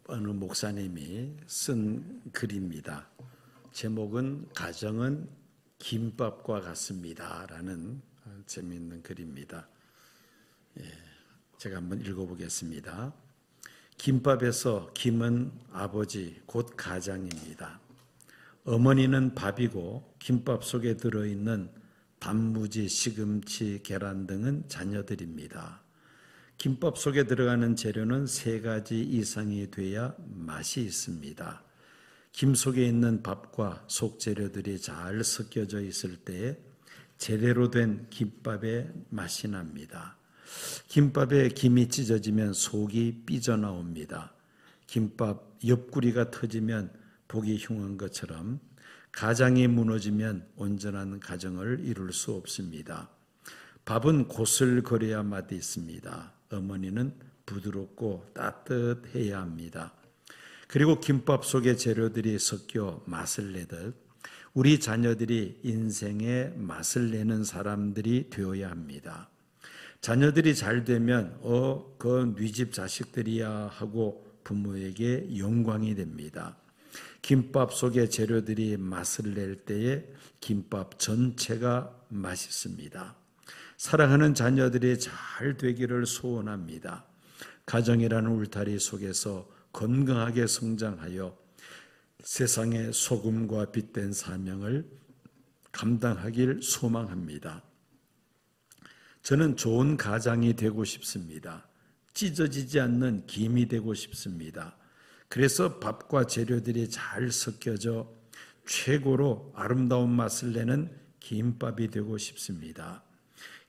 어느 목사님이 쓴 글입니다. 제목은 가정은 김밥과 같습니다 라는 재미있는 글입니다. 제가 한번 읽어보겠습니다. 김밥에서 김은 아버지 곧 가장입니다. 어머니는 밥이고 김밥 속에 들어있는 단무지, 시금치, 계란 등은 자녀들입니다. 김밥 속에 들어가는 재료는 3가지 이상이 돼야 맛이 있습니다. 김 속에 있는 밥과 속재료들이 잘 섞여져 있을 때에 제대로 된 김밥의 맛이 납니다. 김밥에 김이 찢어지면 속이 삐져나옵니다. 김밥 옆구리가 터지면 보기 흉한 것처럼 가장이 무너지면 온전한 가정을 이룰 수 없습니다. 밥은 고슬거려야 맛이 있습니다. 어머니는 부드럽고 따뜻해야 합니다. 그리고 김밥 속에 재료들이 섞여 맛을 내듯 우리 자녀들이 인생의 맛을 내는 사람들이 되어야 합니다. 자녀들이 잘 되면 그 네 집 자식들이야 하고 부모에게 영광이 됩니다. 김밥 속에 재료들이 맛을 낼 때에 김밥 전체가 맛있습니다. 사랑하는 자녀들이 잘 되기를 소원합니다. 가정이라는 울타리 속에서 건강하게 성장하여 세상의 소금과 빛된 사명을 감당하길 소망합니다. 저는 좋은 가장이 되고 싶습니다. 찢어지지 않는 김이 되고 싶습니다. 그래서 밥과 재료들이 잘 섞여져 최고로 아름다운 맛을 내는 김밥이 되고 싶습니다.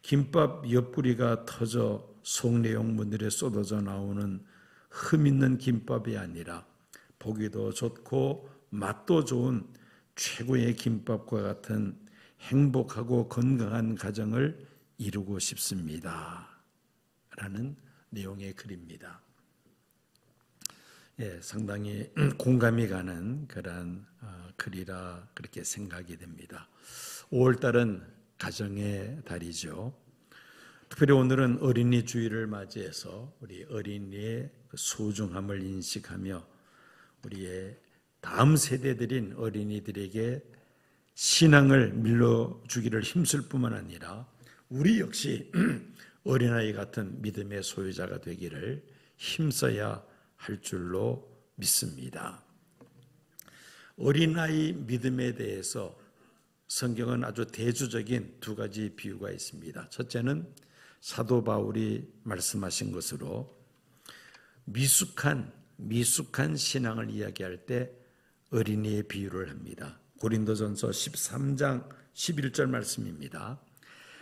김밥 옆구리가 터져 속내용물들이 쏟아져 나오는 흠있는 김밥이 아니라 보기도 좋고 맛도 좋은 최고의 김밥과 같은 행복하고 건강한 가정을 이루고 싶습니다 라는 내용의 글입니다. 상당히 공감이 가는 그런 글이라 그렇게 생각이 됩니다. 5월달은 가정의 달이죠. 특별히 오늘은 어린이 주일을 맞이해서 우리 어린이의 소중함을 인식하며 우리의 다음 세대들인 어린이들에게 신앙을 밀어주기를 힘쓸 뿐만 아니라 우리 역시 어린아이 같은 믿음의 소유자가 되기를 힘써야 할 줄로 믿습니다. 어린아이 믿음에 대해서 성경은 아주 대조적인 2가지 비유가 있습니다. 첫째는 사도 바울이 말씀하신 것으로 미숙한 신앙을 이야기할 때 어린이의 비유를 합니다. 고린도전서 13장 11절 말씀입니다.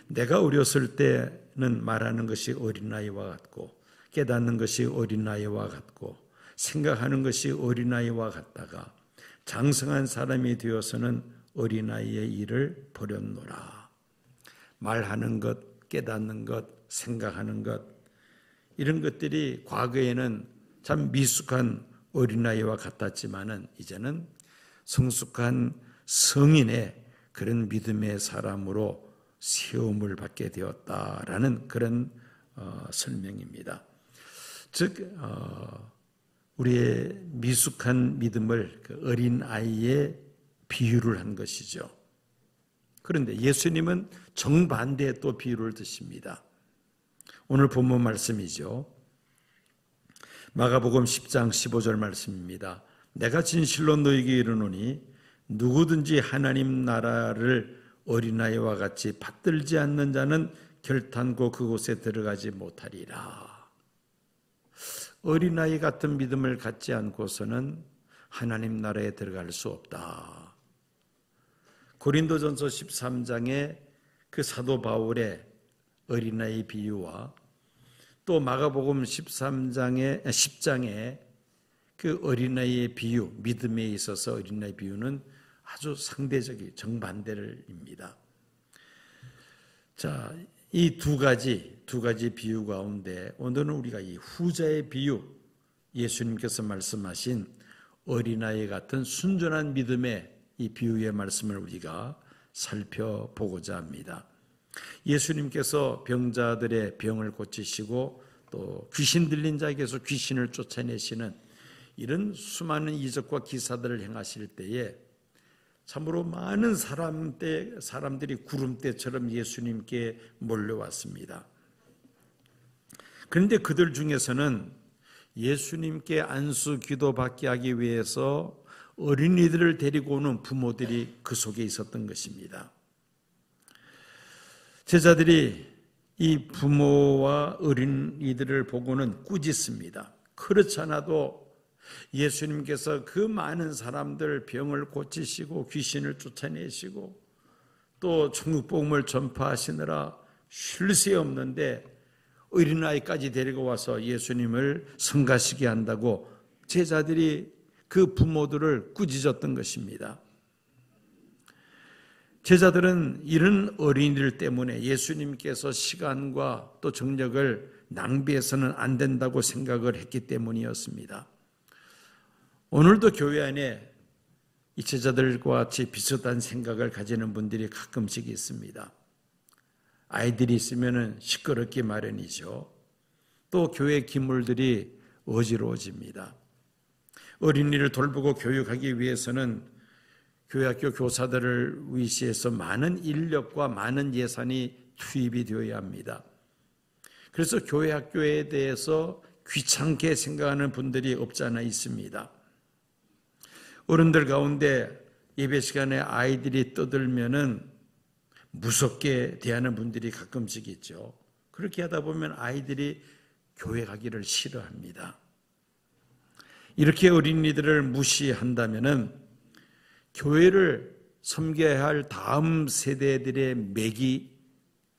내가 어렸을 때는 말하는 것이 어린아이와 같고 깨닫는 것이 어린아이와 같고 생각하는 것이 어린아이와 같다가 장성한 사람이 되어서는 어린아이의 일을 버렸노라. 말하는 것, 깨닫는 것, 생각하는 것 이런 것들이 과거에는 참 미숙한 어린아이와 같았지만은 이제는 성숙한 성인의 그런 믿음의 사람으로 세움을 받게 되었다라는 그런 설명입니다. 즉 우리의 미숙한 믿음을 그 어린아이의 비유를 한 것이죠. 그런데 예수님은 정반대의 또 비유를 드십니다. 오늘 본문 말씀이죠. 마가복음 10장 15절 말씀입니다. 내가 진실로 너희에게 이르노니 누구든지 하나님 나라를 어린아이와 같이 받들지 않는 자는 결탄코 그곳에 들어가지 못하리라. 어린아이 같은 믿음을 갖지 않고서는 하나님 나라에 들어갈 수 없다. 고린도전서 13장의 그 사도 바울의 어린아이 비유와 또 마가복음 10장의 그 어린아이의 비유, 믿음에 있어서 어린아이 비유는 아주 상대적인 정반대입니다. 자, 이 두 가지 비유 가운데 오늘은 우리가 이 후자의 비유, 예수님께서 말씀하신 어린아이 같은 순전한 믿음의 이 비유의 말씀을 우리가 살펴보고자 합니다. 예수님께서 병자들의 병을 고치시고 또 귀신 들린 자에게서 귀신을 쫓아내시는 이런 수많은 이적과 기사들을 행하실 때에 참으로 많은 사람들이 구름대처럼 예수님께 몰려왔습니다. 그런데 그들 중에서는 예수님께 안수 기도 받게 하기 위해서 어린이들을 데리고 오는 부모들이 그 속에 있었던 것입니다. 제자들이 이 부모와 어린이들을 보고는 꾸짖습니다. 그렇지 않아도 예수님께서 그 많은 사람들 병을 고치시고 귀신을 쫓아내시고 또 천국 복음을 전파하시느라 쉴 새 없는데 어린아이까지 데리고 와서 예수님을 성가시게 한다고 제자들이 그 부모들을 꾸짖었던 것입니다. 제자들은 이런 어린이들 때문에 예수님께서 시간과 또 정력을 낭비해서는 안 된다고 생각을 했기 때문이었습니다. 오늘도 교회 안에 이 제자들과 같이 비슷한 생각을 가지는 분들이 가끔씩 있습니다. 아이들이 있으면 시끄럽기 마련이죠. 또 교회 기물들이 어지러워집니다. 어린이를 돌보고 교육하기 위해서는 교회학교 교사들을 위시해서 많은 인력과 많은 예산이 투입이 되어야 합니다. 그래서 교회학교에 대해서 귀찮게 생각하는 분들이 없지 않아 있습니다. 어른들 가운데 예배 시간에 아이들이 떠들면은 무섭게 대하는 분들이 가끔씩 있죠. 그렇게 하다 보면 아이들이 교회 가기를 싫어합니다. 이렇게 어린이들을 무시한다면은 교회를 섬겨야 할 다음 세대들의 맥이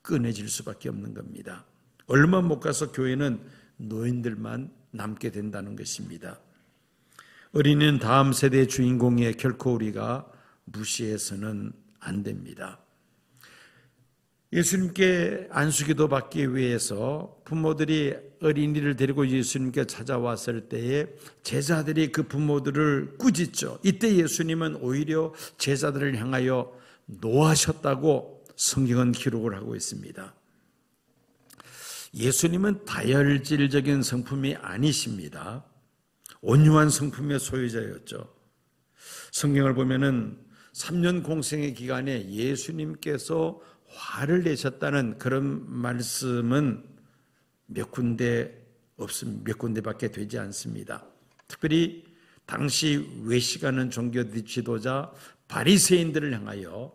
끊어질 수밖에 없는 겁니다. 얼마 못 가서 교회는 노인들만 남게 된다는 것입니다. 어린이는 다음 세대의 주인공에 결코 우리가 무시해서는 안 됩니다. 예수님께 안수기도 받기 위해서 부모들이 어린이를 데리고 예수님께 찾아왔을 때에 제자들이 그 부모들을 꾸짖죠. 이때 예수님은 오히려 제자들을 향하여 노하셨다고 성경은 기록을 하고 있습니다. 예수님은 다혈질적인 성품이 아니십니다. 온유한 성품의 소유자였죠. 성경을 보면은 3년 공생의 기간에 예수님께서 화를 내셨다는 그런 말씀은 몇 군데밖에 되지 않습니다. 특별히 당시 외식하는 종교 지도자 바리새인들을 향하여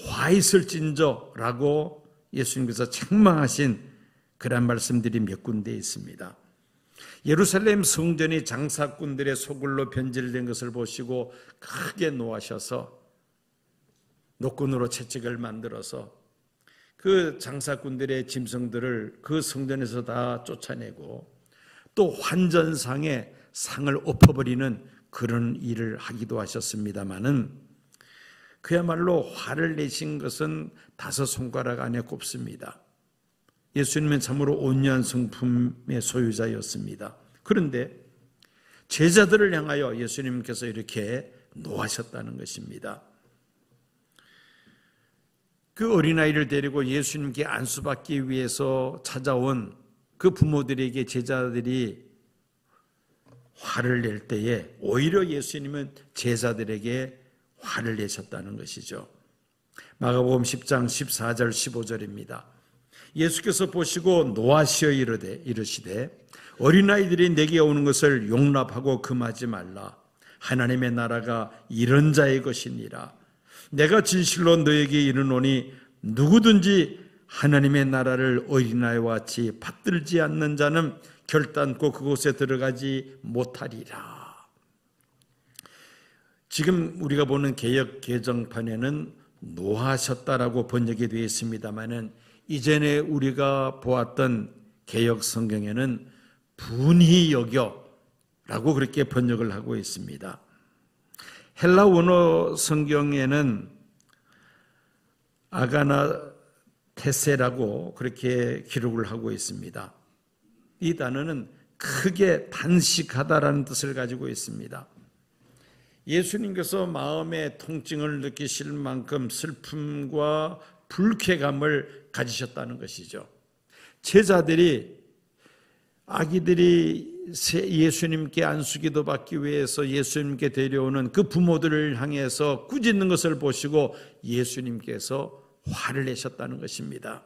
화 있을진저라고 예수님께서 책망하신 그런 말씀들이 몇 군데 있습니다. 예루살렘 성전이 장사꾼들의 소굴로 변질된 것을 보시고 크게 노하셔서 노끈으로 채찍을 만들어서 그 장사꾼들의 짐승들을 그 성전에서 다 쫓아내고 또 환전상에 상을 엎어버리는 그런 일을 하기도 하셨습니다마는 그야말로 화를 내신 것은 5손가락 안에 꼽습니다. 예수님은 참으로 온유한 성품의 소유자였습니다. 그런데 제자들을 향하여 예수님께서 이렇게 노하셨다는 것입니다. 그 어린아이를 데리고 예수님께 안수받기 위해서 찾아온 그 부모들에게 제자들이 화를 낼 때에 오히려 예수님은 제자들에게 화를 내셨다는 것이죠. 마가복음 10장 14절 15절입니다. 예수께서 보시고 노하시어 이르시되 어린아이들이 내게 오는 것을 용납하고 금하지 말라. 하나님의 나라가 이런 자의 것이니라. 내가 진실로 너에게 이르노니 누구든지 하나님의 나라를 어린아이와 같이 받들지 않는 자는 결단코 그곳에 들어가지 못하리라. 지금 우리가 보는 개역 개정판에는 노하셨다라고 번역이 되어 있습니다마는 이전에 우리가 보았던 개역 성경에는 분히 여겨라고 그렇게 번역을 하고 있습니다. 헬라 원어 성경에는 아가나테세라고 그렇게 기록을 하고 있습니다. 이 단어는 크게 단식하다라는 뜻을 가지고 있습니다. 예수님께서 마음의 통증을 느끼실 만큼 슬픔과 불쾌감을 가지셨다는 것이죠. 제자들이 아기들이 예수님께 안수기도 받기 위해서 예수님께 데려오는 그 부모들을 향해서 꾸짖는 것을 보시고 예수님께서 화를 내셨다는 것입니다.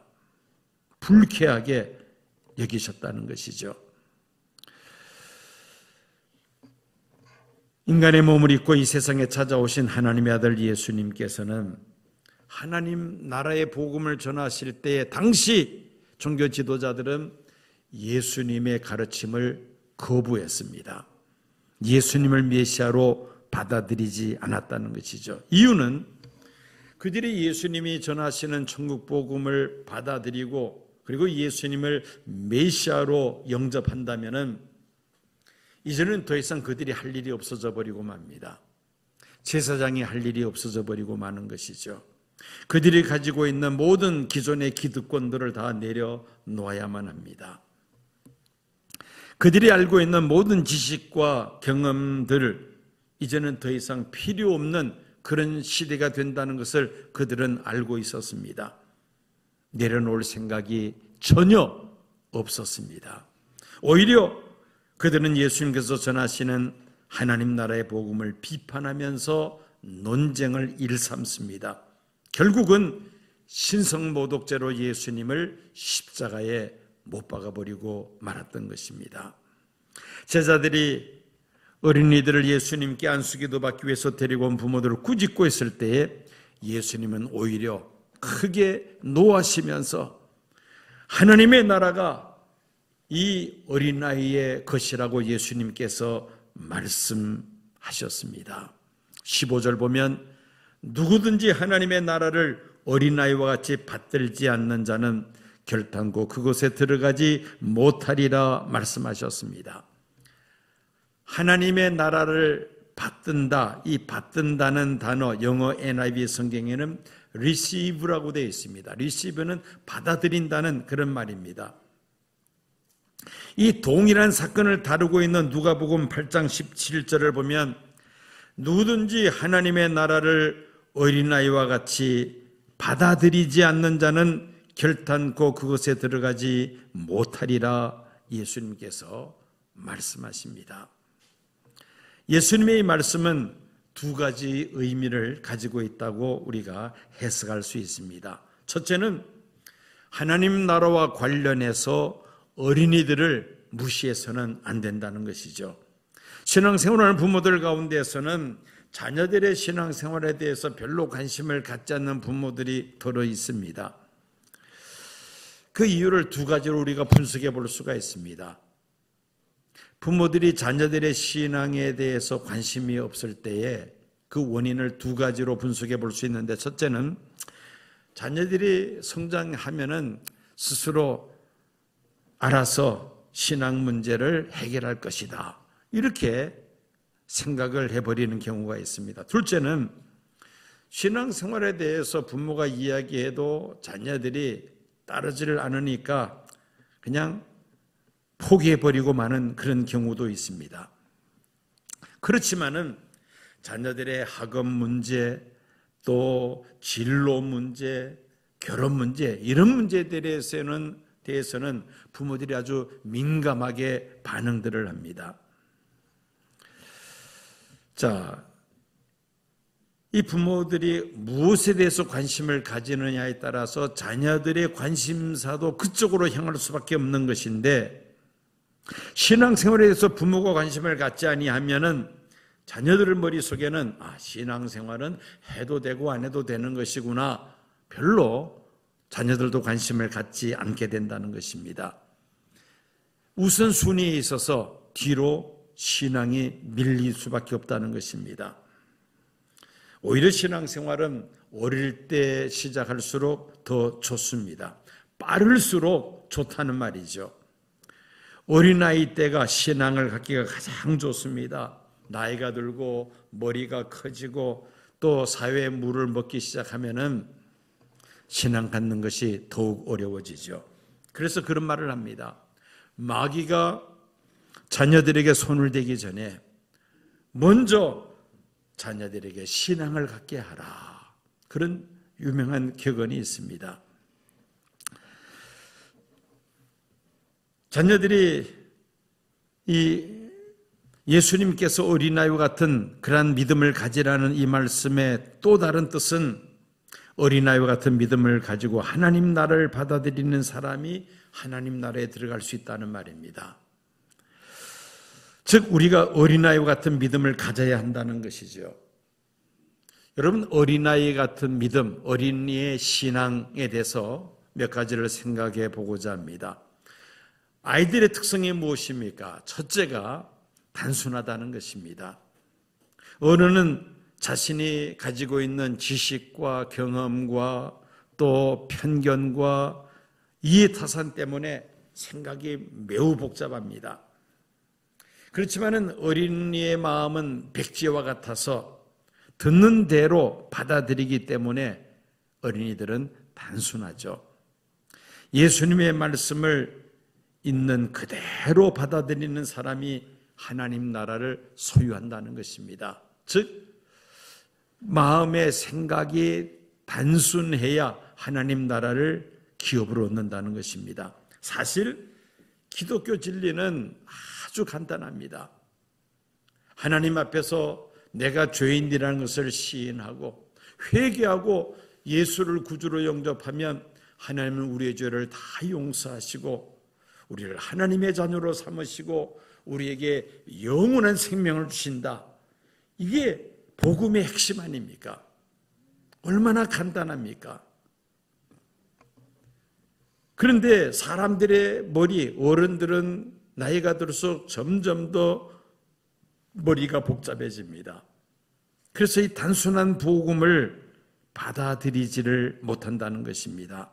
불쾌하게 여기셨다는 것이죠. 인간의 몸을 입고 이 세상에 찾아오신 하나님의 아들 예수님께서는 하나님 나라의 복음을 전하실 때에 당시 종교 지도자들은 예수님의 가르침을 거부했습니다. 예수님을 메시아로 받아들이지 않았다는 것이죠. 이유는 그들이 예수님이 전하시는 천국 복음을 받아들이고 그리고 예수님을 메시아로 영접한다면은 이제는 더 이상 그들이 할 일이 없어져 버리고 맙니다. 제사장이 할 일이 없어져 버리고 마는 것이죠. 그들이 가지고 있는 모든 기존의 기득권들을 다 내려놓아야만 합니다. 그들이 알고 있는 모든 지식과 경험들을 이제는 더 이상 필요 없는 그런 시대가 된다는 것을 그들은 알고 있었습니다. 내려놓을 생각이 전혀 없었습니다. 오히려 그들은 예수님께서 전하시는 하나님 나라의 복음을 비판하면서 논쟁을 일삼습니다. 결국은 신성모독죄로 예수님을 십자가에 못 박아버리고 말았던 것입니다. 제자들이 어린이들을 예수님께 안수기도 받기 위해서 데리고 온 부모들을 꾸짖고 있을 때에 예수님은 오히려 크게 노하시면서 하나님의 나라가 이 어린아이의 것이라고 예수님께서 말씀하셨습니다. 15절 보면 누구든지 하나님의 나라를 어린아이와 같이 받들지 않는 자는 결단코 그곳에 들어가지 못하리라 말씀하셨습니다. 하나님의 나라를 받든다, 이 받든다는 단어 영어 NIV 성경에는 receive라고 되어 있습니다. receive는 받아들인다는 그런 말입니다. 이 동일한 사건을 다루고 있는 누가복음 8장 17절을 보면 누구든지 하나님의 나라를 어린아이와 같이 받아들이지 않는 자는 결단코 그것에 들어가지 못하리라 예수님께서 말씀하십니다. 예수님의 이 말씀은 두 가지 의미를 가지고 있다고 우리가 해석할 수 있습니다. 첫째는 하나님 나라와 관련해서 어린이들을 무시해서는 안 된다는 것이죠. 신앙생활하는 부모들 가운데에서는 자녀들의 신앙생활에 대해서 별로 관심을 갖지 않는 부모들이 더러 있습니다. 그 이유를 두 가지로 우리가 분석해 볼 수가 있습니다. 부모들이 자녀들의 신앙에 대해서 관심이 없을 때에 그 원인을 두 가지로 분석해 볼 수 있는데, 첫째는 자녀들이 성장하면은 스스로 알아서 신앙 문제를 해결할 것이다, 이렇게 생각을 해버리는 경우가 있습니다. 둘째는 신앙생활에 대해서 부모가 이야기해도 자녀들이 따르지를 않으니까 그냥 포기해버리고 마는 그런 경우도 있습니다. 그렇지만은 자녀들의 학업 문제, 또 진로 문제, 결혼 문제, 이런 문제에 대해서는 부모들이 아주 민감하게 반응들을 합니다. 자, 이 부모들이 무엇에 대해서 관심을 가지느냐에 따라서 자녀들의 관심사도 그쪽으로 향할 수밖에 없는 것인데, 신앙생활에 대해서 부모가 관심을 갖지 아니하면은 자녀들 머릿속에는 신앙생활은 해도 되고 안 해도 되는 것이구나, 별로 자녀들도 관심을 갖지 않게 된다는 것입니다. 우선순위에 있어서 뒤로 신앙이 밀릴 수밖에 없다는 것입니다. 오히려 신앙생활은 어릴 때 시작할수록 더 좋습니다. 빠를수록 좋다는 말이죠. 어린아이 때가 신앙을 갖기가 가장 좋습니다. 나이가 들고 머리가 커지고 또 사회의 물을 먹기 시작하면은 신앙 갖는 것이 더욱 어려워지죠. 그래서 그런 말을 합니다. 마귀가 자녀들에게 손을 대기 전에 먼저 자녀들에게 신앙을 갖게 하라, 그런 유명한 격언이 있습니다. 자녀들이 이 예수님께서 어린아이와 같은 그러한 믿음을 가지라는 이 말씀의 또 다른 뜻은 어린아이와 같은 믿음을 가지고 하나님 나라를 받아들이는 사람이 하나님 나라에 들어갈 수 있다는 말입니다. 즉 우리가 어린아이와 같은 믿음을 가져야 한다는 것이죠. 여러분, 어린아이 같은 믿음, 어린이의 신앙에 대해서 몇 가지를 생각해 보고자 합니다. 아이들의 특성이 무엇입니까? 첫째가 단순하다는 것입니다. 어른은 자신이 가지고 있는 지식과 경험과 또 편견과 이해타산 때문에 생각이 매우 복잡합니다. 그렇지만 어린이의 마음은 백지와 같아서 듣는 대로 받아들이기 때문에 어린이들은 단순하죠. 예수님의 말씀을 있는 그대로 받아들이는 사람이 하나님 나라를 소유한다는 것입니다. 즉 마음의 생각이 단순해야 하나님 나라를 기업으로 얻는다는 것입니다. 사실 기독교 진리는 아주 간단합니다. 하나님 앞에서 내가 죄인이라는 것을 시인하고 회개하고 예수를 구주로 영접하면 하나님은 우리의 죄를 다 용서하시고 우리를 하나님의 자녀로 삼으시고 우리에게 영원한 생명을 주신다. 이게 복음의 핵심 아닙니까? 얼마나 간단합니까? 그런데 사람들의 머리, 어른들은 나이가 들수록 점점 더 머리가 복잡해집니다. 그래서 이 단순한 복음을 받아들이지를 못한다는 것입니다.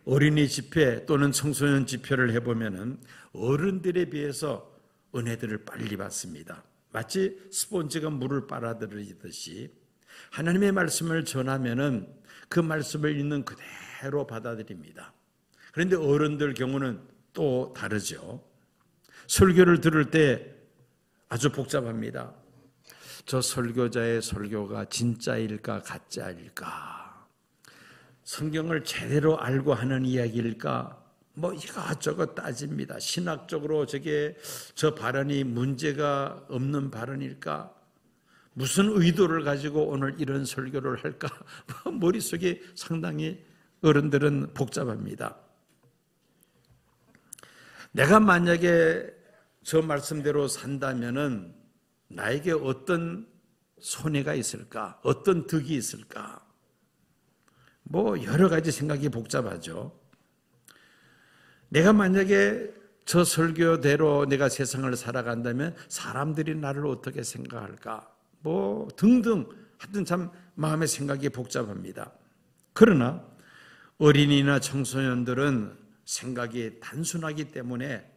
어린이 집회 또는 청소년 집회를 해보면 어른들에 비해서 은혜들을 빨리 받습니다. 마치 스폰지가 물을 빨아들이듯이 하나님의 말씀을 전하면 그 말씀을 있는 그대로 받아들입니다. 그런데 어른들 경우는 또 다르죠. 설교를 들을 때 아주 복잡합니다. 저 설교자의 설교가 진짜일까 가짜일까? 성경을 제대로 알고 하는 이야기일까? 뭐 이것저것 따집니다. 신학적으로 저 발언이 문제가 없는 발언일까? 무슨 의도를 가지고 오늘 이런 설교를 할까? 머릿속이 상당히 어른들은 복잡합니다. 내가 만약에 저 말씀대로 산다면은 나에게 어떤 손해가 있을까? 어떤 득이 있을까? 뭐 여러 가지 생각이 복잡하죠. 내가 만약에 저 설교대로 내가 세상을 살아간다면 사람들이 나를 어떻게 생각할까? 뭐 등등 하여튼 참 마음의 생각이 복잡합니다. 그러나 어린이나 청소년들은 생각이 단순하기 때문에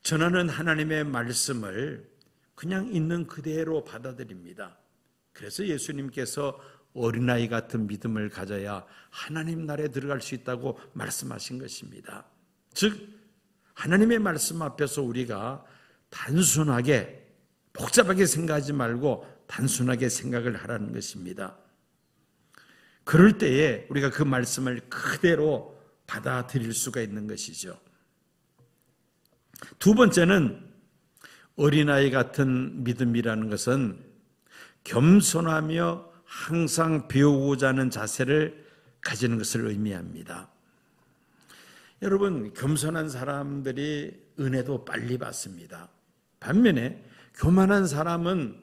전하는 하나님의 말씀을 그냥 있는 그대로 받아들입니다. 그래서 예수님께서 어린아이 같은 믿음을 가져야 하나님 나라에 들어갈 수 있다고 말씀하신 것입니다. 즉 하나님의 말씀 앞에서 우리가 단순하게 복잡하게 생각하지 말고 단순하게 생각을 하라는 것입니다. 그럴 때에 우리가 그 말씀을 그대로 받아들일 수가 있는 것이죠. 두 번째는 어린아이 같은 믿음이라는 것은 겸손하며 항상 배우고자 하는 자세를 가지는 것을 의미합니다. 여러분, 겸손한 사람들이 은혜도 빨리 받습니다. 반면에 교만한 사람은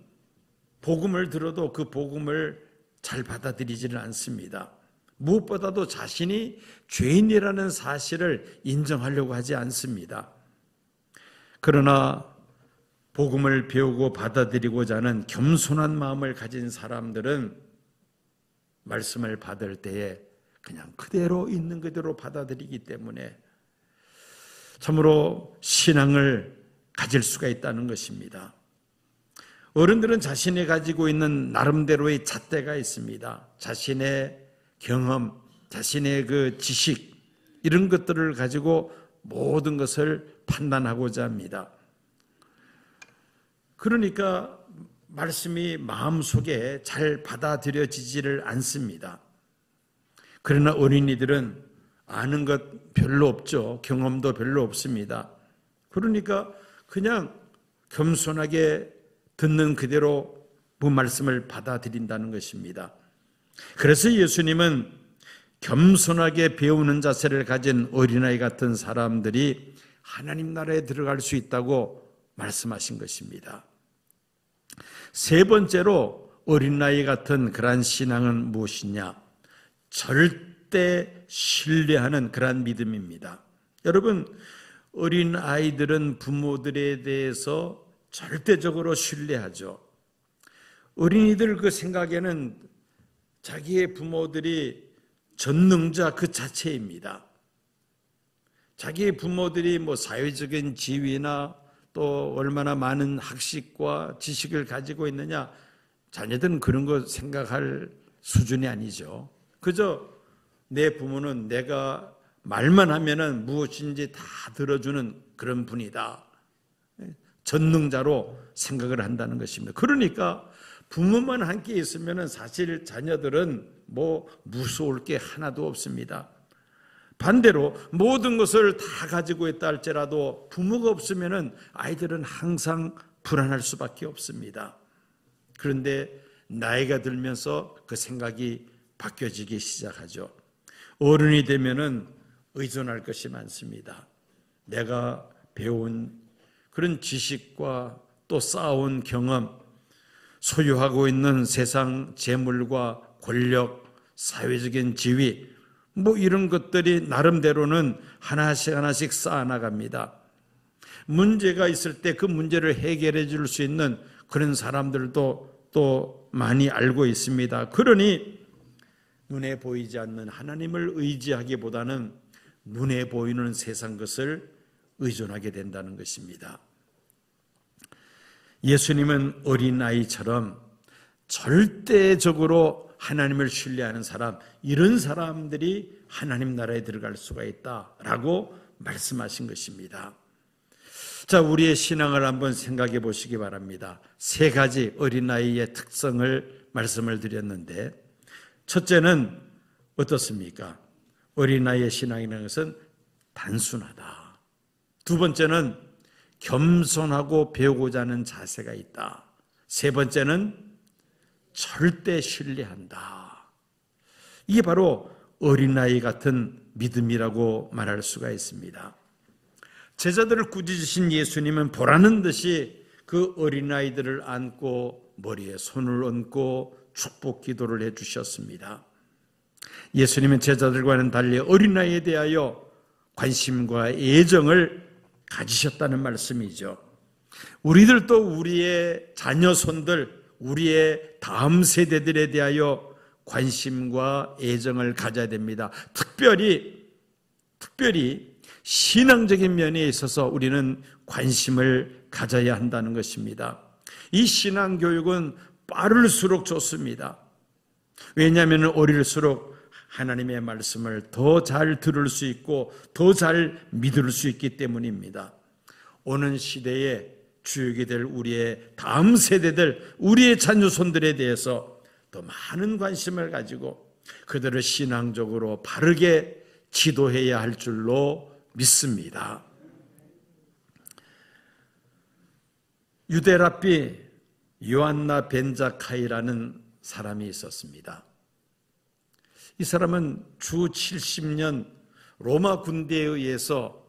복음을 들어도 그 복음을 잘 받아들이지는 않습니다. 무엇보다도 자신이 죄인이라는 사실을 인정하려고 하지 않습니다. 그러나 복음을 배우고 받아들이고자 하는 겸손한 마음을 가진 사람들은 말씀을 받을 때에 그냥 그대로 있는 그대로 받아들이기 때문에 참으로 신앙을 가질 수가 있다는 것입니다. 어른들은 자신이 가지고 있는 나름대로의 잣대가 있습니다. 자신의 경험, 자신의 그 지식 이런 것들을 가지고 모든 것을 판단하고자 합니다. 그러니까 말씀이 마음속에 잘 받아들여지지를 않습니다. 그러나 어린이들은 아는 것 별로 없죠. 경험도 별로 없습니다. 그러니까 그냥 겸손하게 듣는 그대로 그 말씀을 받아들인다는 것입니다. 그래서 예수님은 겸손하게 배우는 자세를 가진 어린아이 같은 사람들이 하나님 나라에 들어갈 수 있다고 말씀하신 것입니다. 세 번째로 어린아이 같은 그러한 신앙은 무엇이냐? 절대 신뢰하는 그러한 믿음입니다. 여러분, 어린아이들은 부모들에 대해서 절대적으로 신뢰하죠. 어린이들 그 생각에는 자기의 부모들이 전능자 그 자체입니다. 자기의 부모들이 사회적인 지위나 또 얼마나 많은 학식과 지식을 가지고 있느냐, 자녀들은 그런 거 생각할 수준이 아니죠. 그저 내 부모는 내가 말만 하면은 무엇인지 다 들어주는 그런 분이다. 전능자로 생각을 한다는 것입니다. 그러니까 부모만 함께 있으면은 사실 자녀들은 무서울 게 하나도 없습니다. 반대로 모든 것을 다 가지고 있다 할지라도 부모가 없으면은 아이들은 항상 불안할 수밖에 없습니다. 그런데 나이가 들면서 그 생각이 바뀌어지기 시작하죠. 어른이 되면은 의존할 것이 많습니다. 내가 배운 그런 지식과 또 쌓아온 경험, 소유하고 있는 세상 재물과 권력, 사회적인 지위, 이런 것들이 나름대로는 하나씩 쌓아나갑니다. 문제가 있을 때 그 문제를 해결해 줄 수 있는 그런 사람들도 또 많이 알고 있습니다. 그러니 눈에 보이지 않는 하나님을 의지하기보다는 눈에 보이는 세상 것을 의존하게 된다는 것입니다. 예수님은 어린아이처럼 절대적으로 하나님을 신뢰하는 사람, 이런 사람들이 하나님 나라에 들어갈 수가 있다라고 말씀하신 것입니다. 자, 우리의 신앙을 한번 생각해 보시기 바랍니다. 세 가지 어린아이의 특성을 말씀을 드렸는데, 첫째는 어떻습니까? 어린아이의 신앙이라는 것은 단순하다. 두 번째는 겸손하고 배우고자 하는 자세가 있다. 세 번째는 절대 신뢰한다. 이게 바로 어린아이 같은 믿음이라고 말할 수가 있습니다. 제자들을 꾸짖으신 예수님은 보라는 듯이 그 어린아이들을 안고 머리에 손을 얹고 축복 기도를 해주셨습니다. 예수님은 제자들과는 달리 어린아이에 대하여 관심과 애정을 가지셨다는 말씀이죠. 우리들도 우리의 자녀손들, 우리의 다음 세대들에 대하여 관심과 애정을 가져야 됩니다. 특별히 신앙적인 면에 있어서 우리는 관심을 가져야 한다는 것입니다. 이 신앙교육은 빠를수록 좋습니다. 왜냐하면 어릴수록 하나님의 말씀을 더 잘 들을 수 있고 더 잘 믿을 수 있기 때문입니다. 오는 시대에 주역이 될 우리의 다음 세대들, 우리의 자녀손들에 대해서 더 많은 관심을 가지고 그들을 신앙적으로 바르게 지도해야 할 줄로 믿습니다. 유대랍비 요한나 벤자카이라는 사람이 있었습니다. 이 사람은 주 70년 로마 군대에 의해서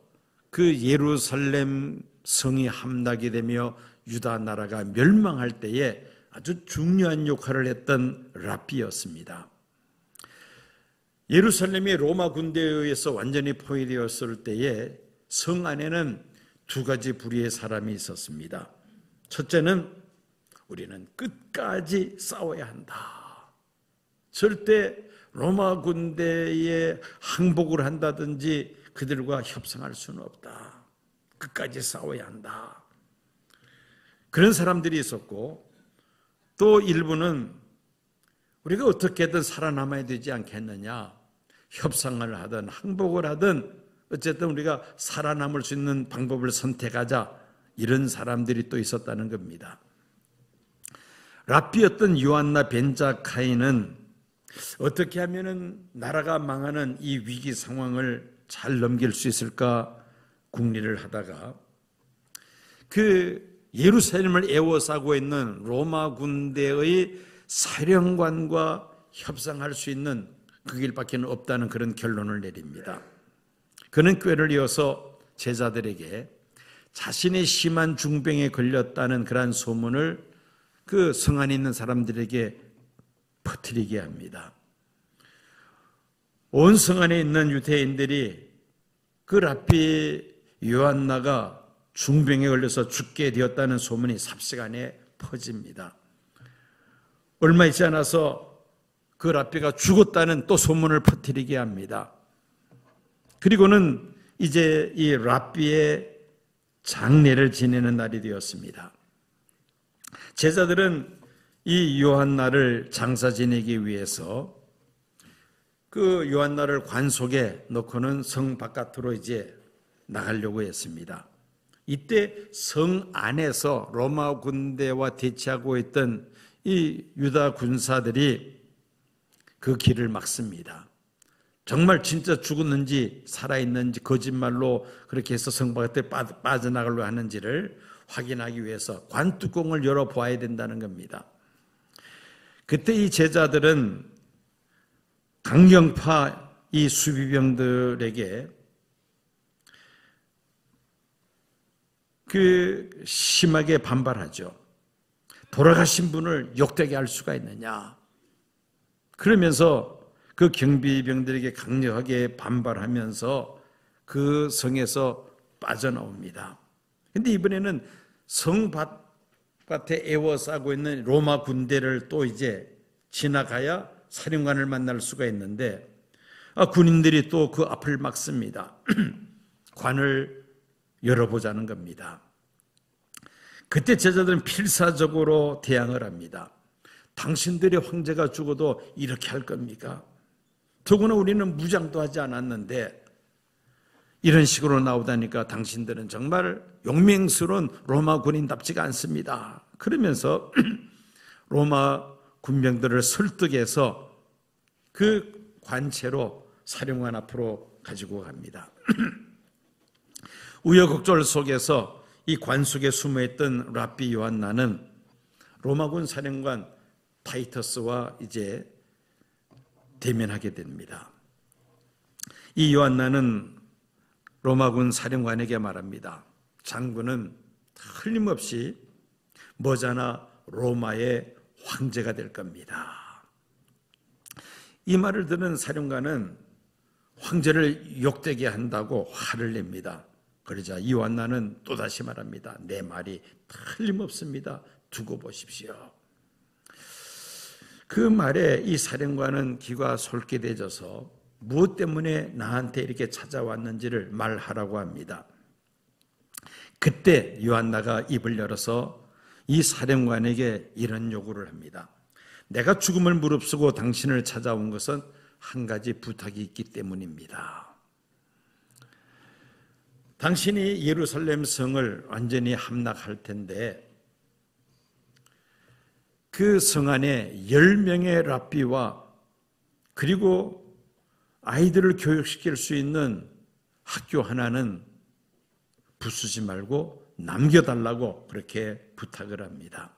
그 예루살렘 성이 함락이 되며 유다 나라가 멸망할 때에 아주 중요한 역할을 했던 랍비였습니다. 예루살렘이 로마 군대에 의해서 완전히 포위되었을 때에 성 안에는 두 가지 부류의 사람이 있었습니다. 첫째는 우리는 끝까지 싸워야 한다. 절대 로마 군대에 항복을 한다든지 그들과 협상할 수는 없다. 끝까지 싸워야 한다. 그런 사람들이 있었고, 또 일부는 우리가 어떻게든 살아남아야 되지 않겠느냐, 협상을 하든 항복을 하든 어쨌든 우리가 살아남을 수 있는 방법을 선택하자, 이런 사람들이 또 있었다는 겁니다. 랍비였던 요한나 벤자카이는 어떻게 하면 나라가 망하는 이 위기 상황을 잘 넘길 수 있을까 궁리를 하다가 그 예루살렘을 에워싸고 있는 로마 군대의 사령관과 협상할 수 있는 그 길밖에 없다는 그런 결론을 내립니다. 그는 꾀를 이어서 제자들에게 자신의 심한 중병에 걸렸다는 그러한 소문을 그 성 안에 있는 사람들에게 퍼뜨리게 합니다. 온 성 안에 있는 유대인들이 그 랍비 요한나가 중병에 걸려서 죽게 되었다는 소문이 삽시간에 퍼집니다. 얼마 있지 않아서 그 랍비가 죽었다는 또 소문을 퍼뜨리게 합니다. 그리고는 이제 이 랍비의 장례를 지내는 날이 되었습니다. 제자들은 이 요한나를 장사 지내기 위해서 그 요한나를 관 속에 넣고는 성 바깥으로 이제 나가려고 했습니다. 이때 성 안에서 로마 군대와 대치하고 있던 이 유다 군사들이 그 길을 막습니다. 정말 진짜 죽었는지 살아있는지 거짓말로 그렇게 해서 성 바깥에 빠져나가려고 하는지를 확인하기 위해서 관뚜껑을 열어보아야 된다는 겁니다. 그때 이 제자들은 강경파 이 수비병들에게 그 심하게 반발하죠. 돌아가신 분을 욕되게 할 수가 있느냐. 그러면서 그 경비병들에게 강력하게 반발하면서 그 성에서 빠져나옵니다. 그런데 이번에는 성 바깥에 에워싸고 있는 로마 군대를 또 이제 지나가야 사령관을 만날 수가 있는데 군인들이 또 그 앞을 막습니다. 관을 열어보자는 겁니다. 그때 제자들은 필사적으로 대항을 합니다. 당신들의 황제가 죽어도 이렇게 할 겁니까? 더구나 우리는 무장도 하지 않았는데 이런 식으로 나오다니까 당신들은 정말 용맹스러운 로마 군인답지가 않습니다. 그러면서 로마 군병들을 설득해서 그 관체로 사령관 앞으로 가지고 갑니다. 우여곡절 속에서 이 관 속에 숨어있던 랍비 요한나는 로마군 사령관 타이터스와 이제 대면하게 됩니다. 이 요한나는 로마군 사령관에게 말합니다. 장군은 틀림없이 머지않아 로마의 황제가 될 겁니다. 이 말을 들은 사령관은 황제를 욕되게 한다고 화를 냅니다. 그러자 이 요한나는 또다시 말합니다. 내 말이 틀림없습니다. 두고 보십시오. 그 말에 이 사령관은 귀가 솔깃해져서 무엇 때문에 나한테 이렇게 찾아왔는지를 말하라고 합니다. 그때 요한나가 입을 열어서 이 사령관에게 이런 요구를 합니다. 내가 죽음을 무릅쓰고 당신을 찾아온 것은 한 가지 부탁이 있기 때문입니다. 당신이 예루살렘 성을 완전히 함락할 텐데 그 성 안에 10명의 랍비와 그리고 아이들을 교육시킬 수 있는 학교 하나는 부수지 말고 남겨달라고 그렇게 부탁을 합니다.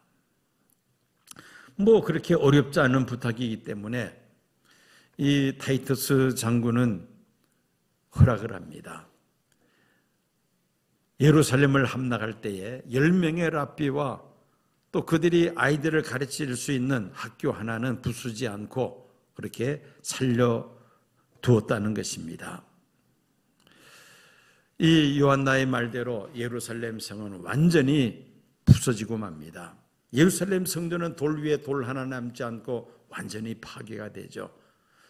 그렇게 어렵지 않은 부탁이기 때문에 이 타이터스 장군은 허락을 합니다. 예루살렘을 함락할 때에 10명의 랍비와 또 그들이 아이들을 가르칠 수 있는 학교 하나는 부수지 않고 그렇게 살려두었다는 것입니다. 이 요한나의 말대로 예루살렘 성은 완전히 부서지고 맙니다. 예루살렘 성전은 돌 위에 돌 하나 남지 않고 완전히 파괴가 되죠.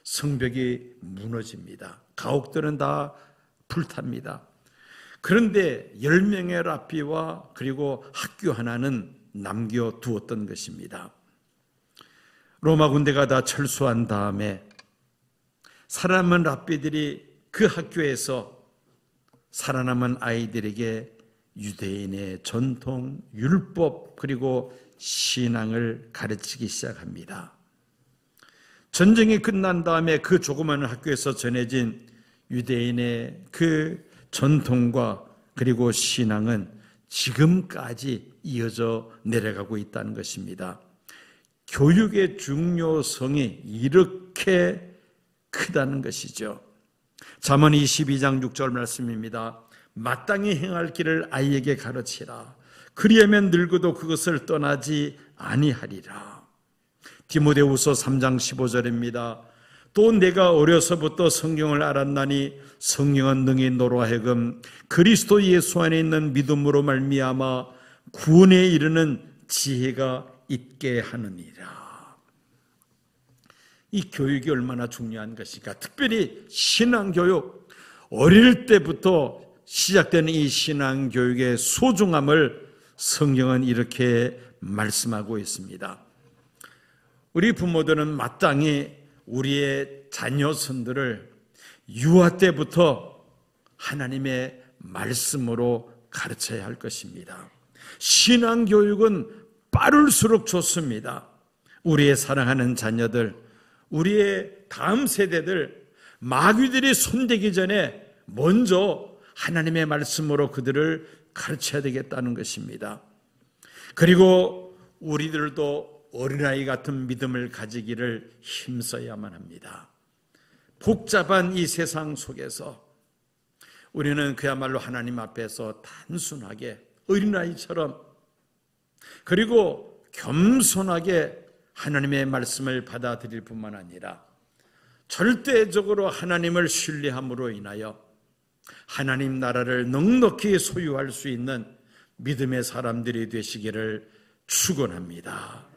성벽이 무너집니다. 가옥들은 다 불탑니다. 그런데 10명의 랍비와 그리고 학교 하나는 남겨두었던 것입니다. 로마 군대가 다 철수한 다음에 살아남은 랍비들이 그 학교에서 살아남은 아이들에게 유대인의 전통, 율법 그리고 신앙을 가르치기 시작합니다. 전쟁이 끝난 다음에 그 조그마한 학교에서 전해진 유대인의 그 전통과 그리고 신앙은 지금까지 이어져 내려가고 있다는 것입니다. 교육의 중요성이 이렇게 크다는 것이죠. 잠언 22장 6절 말씀입니다. 마땅히 행할 길을 아이에게 가르치라. 그리하면 늙어도 그것을 떠나지 아니하리라. 디모데후서 3장 15절입니다. 또 내가 어려서부터 성경을 알았나니 성령은 능히 너로 하여금 그리스도 예수 안에 있는 믿음으로 말미암아 구원에 이르는 지혜가 있게 하느니라. 이 교육이 얼마나 중요한 것일까? 특별히 신앙교육, 어릴 때부터 시작되는 이 신앙교육의 소중함을 성경은 이렇게 말씀하고 있습니다. 우리 부모들은 마땅히 우리의 자녀선들을 유아 때부터 하나님의 말씀으로 가르쳐야 할 것입니다. 신앙교육은 빠를수록 좋습니다. 우리의 사랑하는 자녀들, 우리의 다음 세대들, 마귀들이 손대기 전에 먼저 하나님의 말씀으로 그들을 가르쳐야 되겠다는 것입니다. 그리고 우리들도 어린아이 같은 믿음을 가지기를 힘써야만 합니다. 복잡한 이 세상 속에서 우리는 그야말로 하나님 앞에서 단순하게 어린아이처럼 그리고 겸손하게 하나님의 말씀을 받아들일 뿐만 아니라 절대적으로 하나님을 신뢰함으로 인하여 하나님 나라를 넉넉히 소유할 수 있는 믿음의 사람들이 되시기를 축원합니다.